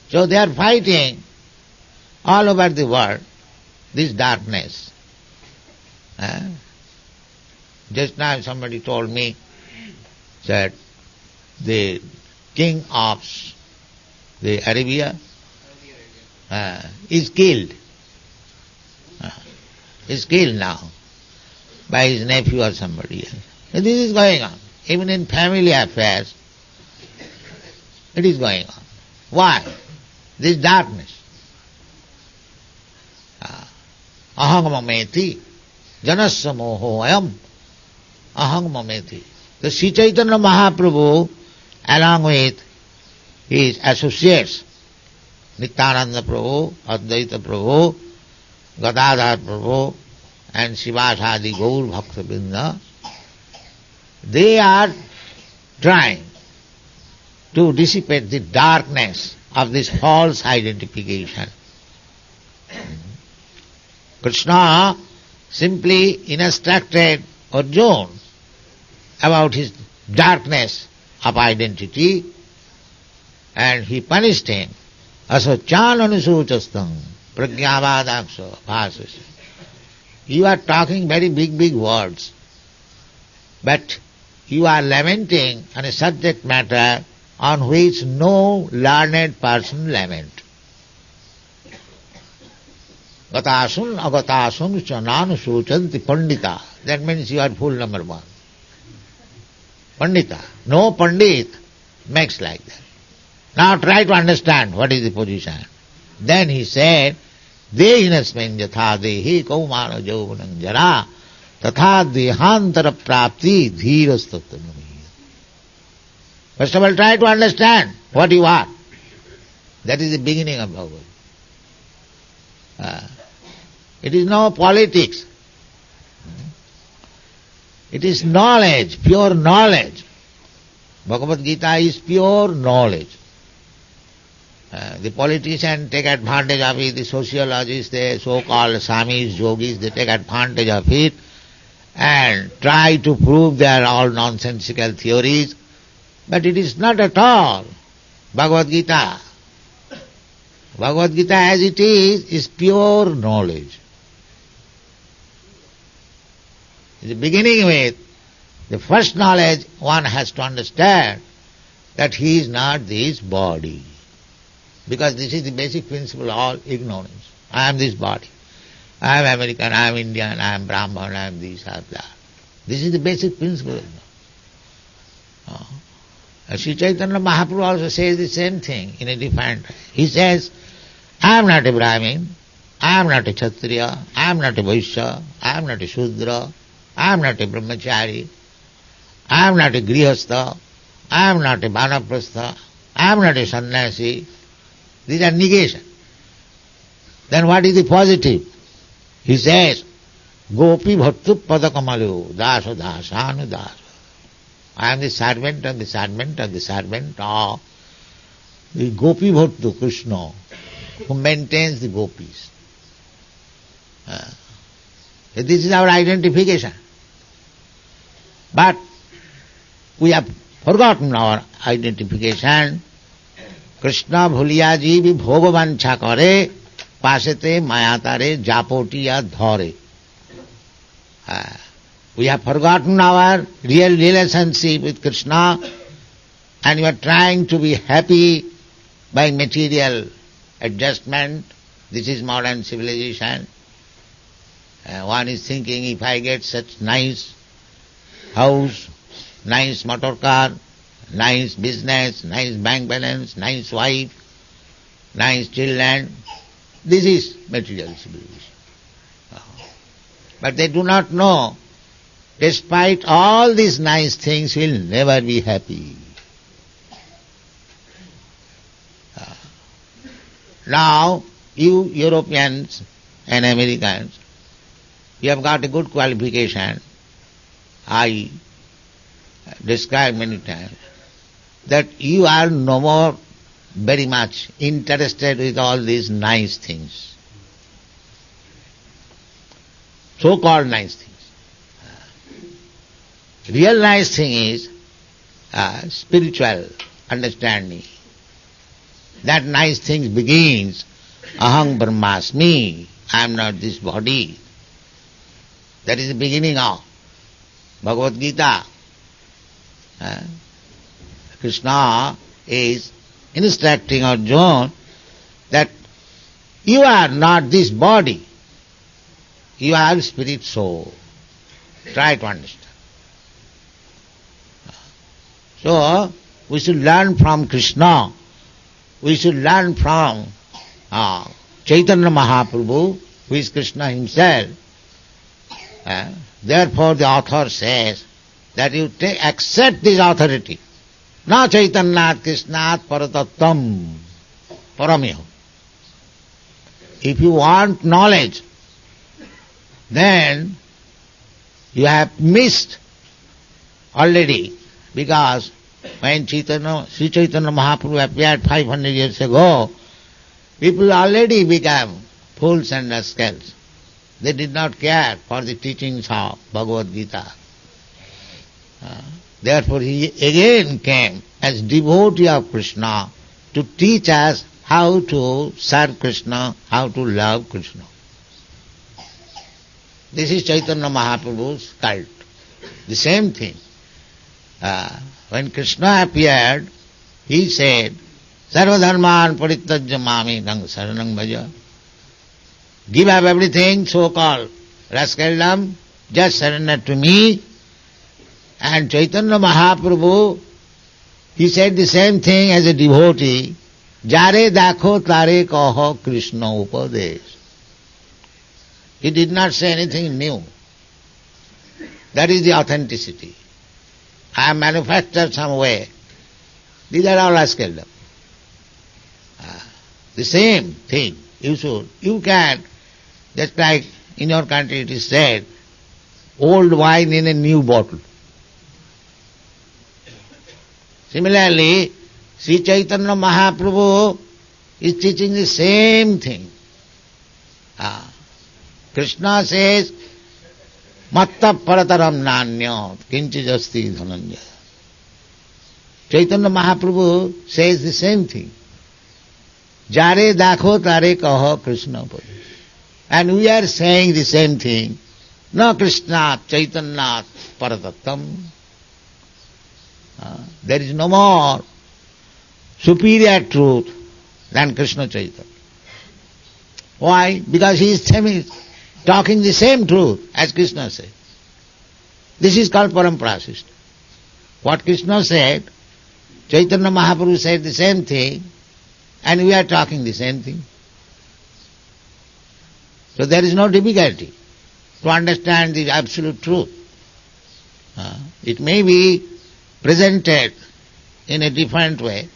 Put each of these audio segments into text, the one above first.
So they are fighting all over the world this darkness. Just now somebody told me that the king of the Arabia is killed. Is killed now by his nephew or somebody else. And this is going on. Even in family affairs, it is going on. Why? This darkness. Aham mameti, janasya moho ayam, aham mameti. The Sri Chaitanya Mahaprabhu, along with his associates, Nityananda Prabhu, Advaita Prabhu, Gadadhar Prabhu, and Srivasadi Gaur Bhakta-vrinda, they are trying to dissipate the darkness of this false identification. Krishna simply instructed Arjuna about his darkness of identity, and he punished him. Asachan anusuchastam pragyavadaksha bhasasya. You are talking very big words, but you are lamenting on a subject matter on which no learned person lament. Gatasun agatasun chananu suchanti pandita. That means you are fool number one. Pandita. No pandit makes like that. Now try to understand what is the position. Then he said, Dehinasmin yatha dehi kaumana jauvanam jara tatha dehantara prapti dhirastattamani. First of all, try to understand what you are. That is the beginning of Bhagavad. It is no politics. It is knowledge, pure knowledge. Bhagavad Gita is pure knowledge. The politicians take advantage of it, the sociologists, the so-called Swamis, yogis, they take advantage of it and try to prove their all nonsensical theories. But it is not at all Bhagavad Gita. Bhagavad Gita as it is pure knowledge. In the beginning with the first knowledge, one has to understand that he is not this body. Because this is the basic principle of all ignorance. I am this body. I am American, I am Indian, I am Brahman, I am this, I am that. This is the basic principle. Sri Chaitanya Mahaprabhu also says the same thing in a different way. He says, I am not a Brahmin, I am not a Kshatriya, I am not a Vaishya, I am not a Shudra, I am not a Brahmachari, I am not a Grihastha, I am not a Vanaprastha, I am not a Sannyasi. These are negation. Then what is the positive? He says, Gopi bhattu padakamalu dasa dasanu dasa. I am the servant of the servant of the servant of the Gopi bhattu, Krishna, who maintains the gopis. This is our identification. But we have forgotten our identification. Krishna bhuliya ji bhi bhogvancha kare, pasete mayatare japotiya dhare. We have forgotten our real relationship with Krishna, and we are trying to be happy by material adjustment. This is modern civilization. One is thinking, if I get such nice house, nice motor car, nice business, nice bank balance, nice wife, nice children, this is material civilization. But they do not know, despite all these nice things, we'll never be happy. Now, you Europeans and Americans, you have got a good qualification. I described many times that you are no more very much interested with all these nice things, so-called nice things. Real nice thing is spiritual understanding, that nice thing begins. Aham Brahmasmi, I am not this body. That is the beginning of Bhagavad Gita. Krishna is instructing Arjuna that you are not this body. You are spirit soul. Try to understand. So, we should learn from Krishna. We should learn from Chaitanya Mahaprabhu, who is Krishna himself. Therefore the author says that you accept this authority. Na Chaitanyat Krishnat Paratattam Paramiho. If you want knowledge, then you have missed already, because when Sri Chaitanya Mahaprabhu appeared 500 years ago, people already became fools and rascals. They did not care for the teachings of Bhagavad Gita. Therefore he again came as devotee of Krishna to teach us how to serve Krishna, how to love Krishna. This is Chaitanya Mahaprabhu's cult. The same thing. When Krishna appeared, he said, Sarva dharman parityajya mami nang saranang bhaja. Give up everything, so-called rascaldom, just surrender to me. And Chaitanya Mahaprabhu, he said the same thing as a devotee, Jare dakho tare kaho Krishna upadesh. He did not say anything new. That is the authenticity. I am manufactured some way. These are all rascaldom. The same thing. You can, just like in your country it is said, old wine in a new bottle. Similarly, Sri Chaitanya Mahaprabhu is teaching the same thing. Krishna says, Matta parataram nanya kinchijasti dhananjaya. Chaitanya Mahaprabhu says the same thing. Jare dakho tare kaho Krishna padi. And we are saying the same thing. Na Krishna Chaitanya paratattam. There is no more superior truth than Krishna Chaitanya. Why? Because he is talking the same truth as Krishna said. This is called parampara system. What Krishna said, Chaitanya Mahaprabhu said the same thing, and we are talking the same thing. So there is no difficulty to understand the absolute truth. It may be presented in a different way,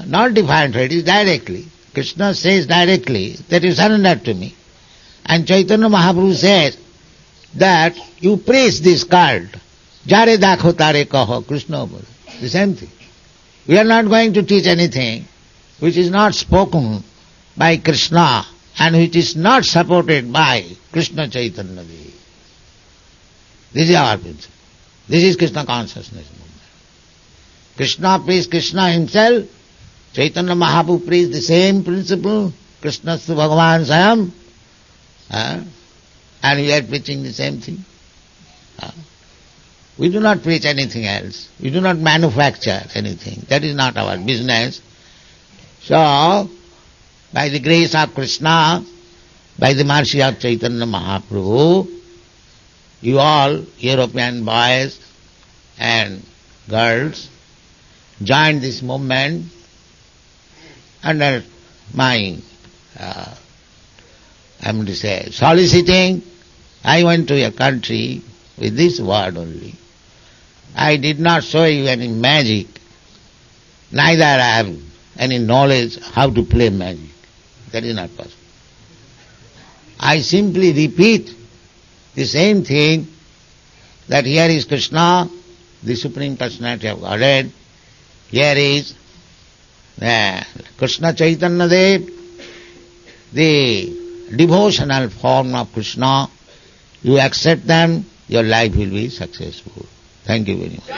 not different way, it is directly. Krishna says directly that you surrender to me. And Chaitanya Mahaprabhu says that you praise this cult. Jare dakho tare kaho Krishna. The same thing. We are not going to teach anything which is not spoken by Krishna and which is not supported by Krishna Chaitanya. This is our principle. This is Krishna consciousness movement. Krishna praised Krishna himself. Chaitanya Mahaprabhu praised the same principle. Krishnastu Bhagavan Sayam. And we are preaching the same thing. We do not preach anything else. We do not manufacture anything. That is not our business. So, by the grace of Krishna, by the mercy of Chaitanya Mahaprabhu, you all European boys and girls join this movement under my soliciting. I went to a country with this word only. I did not show you any magic, neither I have any knowledge how to play magic. That is not possible. I simply repeat the same thing, that here is Krishna, the Supreme Personality of Godhead. Here is Krishna Chaitanya Dev, the devotional form of Krishna. You accept them, your life will be successful. Thank you very much.